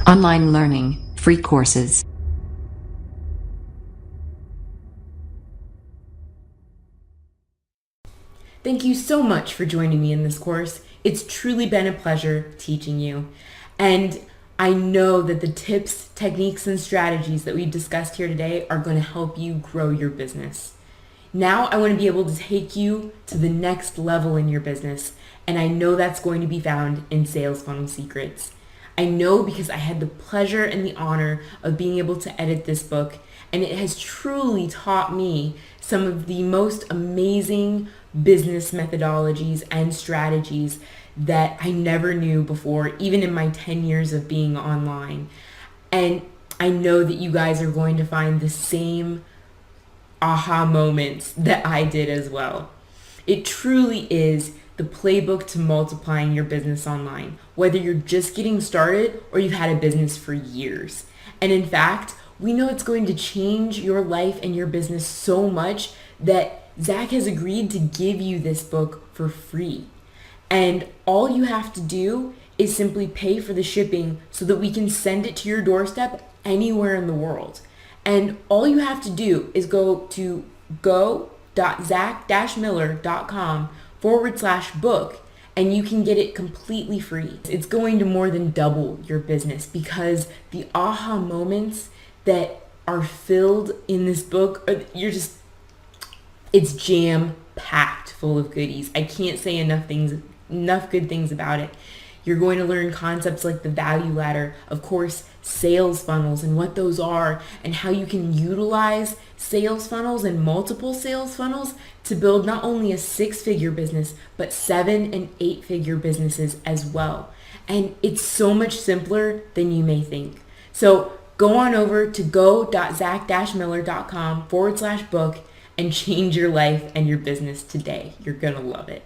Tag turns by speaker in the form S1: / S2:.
S1: Online learning, free courses.
S2: Thank you so much for joining me in this course. It's truly been a pleasure teaching you. And I know that the tips, techniques, and strategies that we discussed here today are going to help you grow your business. Now I want to be able to take you to the next level in your business, and I know that's going to be found in Sales Funnel Secrets. I know because I had the pleasure and the honor of being able to edit this book, and it has truly taught me some of the most amazing business methodologies and strategies that I never knew before, even in my 10 years of being online. And I know that you guys are going to find the same aha moments that I did as well. It truly is the playbook to multiplying your business online, whether you're just getting started or you've had a business for years. And in fact, we know it's going to change your life and your business so much that Zach has agreed to give you this book for free. And all you have to do is simply pay for the shipping so that we can send it to your doorstep anywhere in the world. And all you have to do is go to go.zach-miller.com/book and you can get it completely free. It's going to more than double your business because the aha moments that are filled in this book, it's jam packed full of goodies. I can't say enough good things about it. You're going to learn concepts like the value ladder, of course, sales funnels and what those are, and how you can utilize sales funnels and multiple sales funnels to build not only a 6-figure business, but 7- and 8-figure businesses as well. And it's so much simpler than you may think. So go on over to go.zach-miller.com/book and change your life and your business today. You're going to love it.